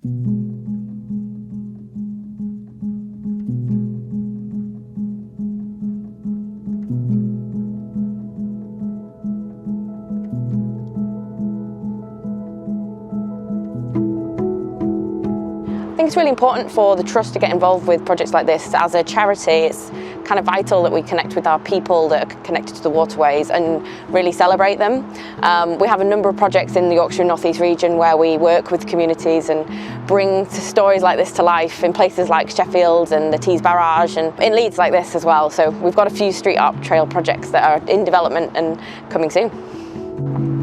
I think it's really important for the Trust to get involved with projects like this. As a charity, it's kind of vital that we connect with our people that are connected to the waterways and really celebrate them. We have a number of projects in the Yorkshire and North East region where we work with communities and bring stories like this to life in places like Sheffield and the Tees Barrage, and in Leeds like this as well. So we've got a few street art trail projects that are in development and coming soon.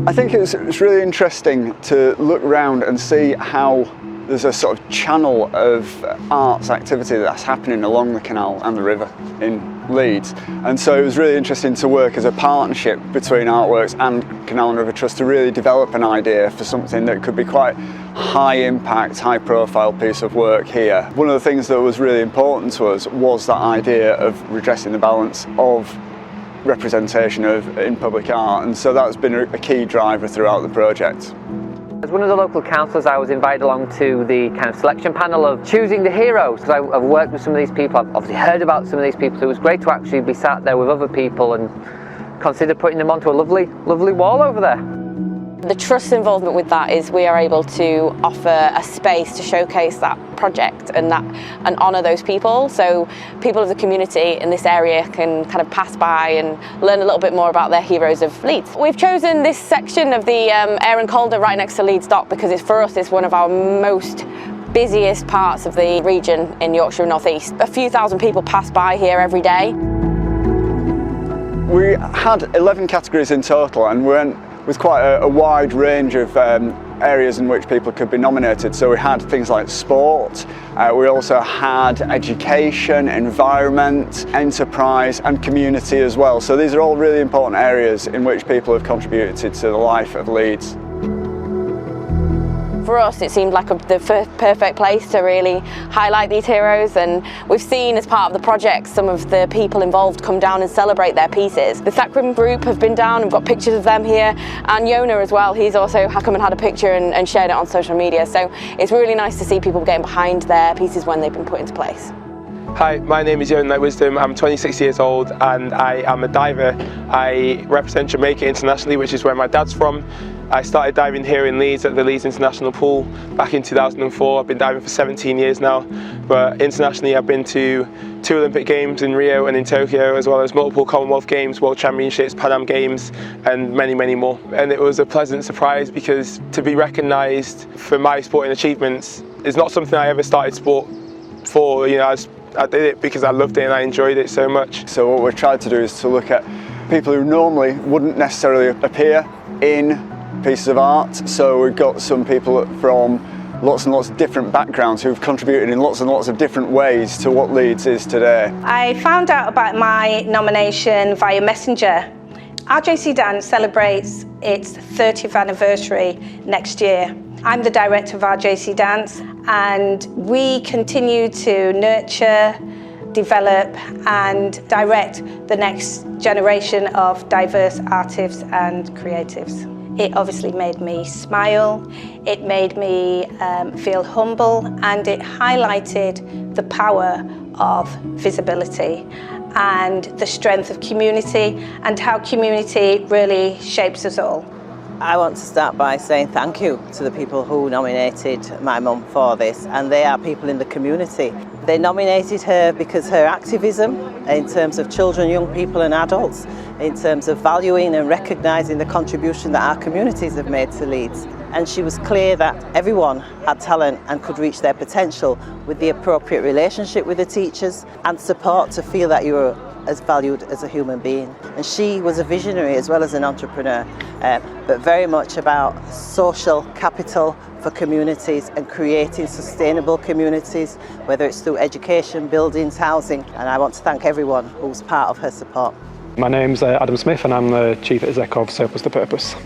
I think it's really interesting to look around and see how there's a sort of channel of arts activity that's happening along the canal and the river in Leeds. And so it was really interesting to work as a partnership between Artworks and Canal and River Trust to really develop an idea for something that could be quite high impact, high profile piece of work here. One of the things that was really important to us was that idea of redressing the balance of representation in public art, and so that's been a key driver throughout the project. As one of the local councillors, I was invited along to the kind of selection panel of choosing the heroes, because I've worked with some of these people. I've obviously heard about some of these people, so it was great to actually be sat there with other people and consider putting them onto a lovely wall over there. The Trust's involvement with that is we are able to offer a space to showcase that project and honour those people. So people of the community in this area can kind of pass by and learn a little bit more about their heroes of Leeds. We've chosen this section of the Aaron Calder right next to Leeds Dock because for us it's one of our most busiest parts of the region in Yorkshire and North East. A few thousand people pass by here every day. We had 11 categories in total, and we went with quite a wide range of areas in which people could be nominated. So we had things like sport, we also had education, environment, enterprise and community as well. So these are all really important areas in which people have contributed to the life of Leeds. For us, it seemed like the perfect place to really highlight these heroes, and we've seen as part of the project some of the people involved come down and celebrate their pieces. The Thakram group have been down and got pictures of them here, and Yona as well, he's also come and had a picture and shared it on social media, so it's really nice to see people getting behind their pieces when they've been put into place. Hi, my name is Yona Wisdom. I'm 26 years old and I am a diver. I represent Jamaica internationally, which is where my dad's from. I started diving here in Leeds at the Leeds International Pool back in 2004. I've been diving for 17 years now, but internationally I've been to 2 Olympic Games in Rio and in Tokyo, as well as multiple Commonwealth Games, World Championships, Pan Am Games, and many more. And it was a pleasant surprise because to be recognised for my sporting achievements is not something I ever started sport for. You know, I did it because I loved it and I enjoyed it so much. So what we've tried to do is to look at people who normally wouldn't necessarily appear in pieces of art. So we've got some people from lots and lots of different backgrounds who've contributed in lots and lots of different ways to what Leeds is today. I found out about my nomination via Messenger. RJC Dance celebrates its 30th anniversary next year. I'm the director of RJC Dance, and we continue to nurture, develop and direct the next generation of diverse artists and creatives. It obviously made me smile, it made me feel humble, and it highlighted the power of visibility and the strength of community and how community really shapes us all. I want to start by saying thank you to the people who nominated my mum for this, and they are people in the community. They nominated her because her activism in terms of children, young people and adults, in terms of valuing and recognising the contribution that our communities have made to Leeds. And she was clear that everyone had talent and could reach their potential with the appropriate relationship with the teachers and support to feel that you were as valued as a human being. And she was a visionary as well as an entrepreneur, but very much about social capital for communities and creating sustainable communities, whether it's through education, buildings, housing, and I want to thank everyone who's part of her support. My name's Adam Smith and I'm the Chief Exec of Surplus to Purpose.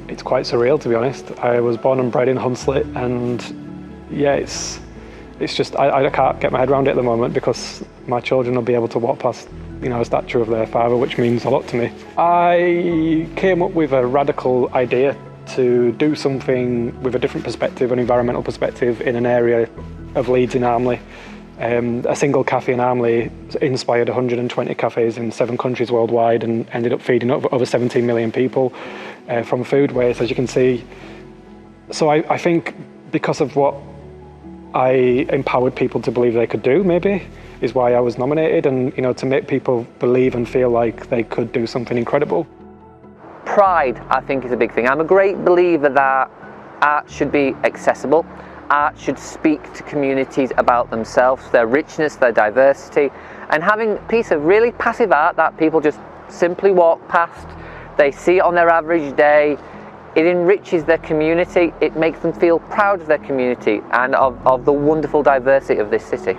It's quite surreal, to be honest. I was born and bred in Hunslet, and yeah, it's just, I can't get my head around it at the moment because my children will be able to walk past, you know, a statue of their father, which means a lot to me. I came up with a radical idea to do something with a different perspective, an environmental perspective, in an area of Leeds in Armley. A single cafe in Armley inspired 120 cafes in 7 countries worldwide and ended up feeding over 17 million people from food waste, as you can see. So I think because of what I empowered people to believe they could do, maybe, is why I was nominated, and to make people believe and feel like they could do something incredible. Pride, I think, is a big thing. I'm a great believer that art should be accessible. Art should speak to communities about themselves, their richness, their diversity, and having a piece of really passive art that people just simply walk past, they see it on their average day, it enriches their community, it makes them feel proud of their community and of the wonderful diversity of this city.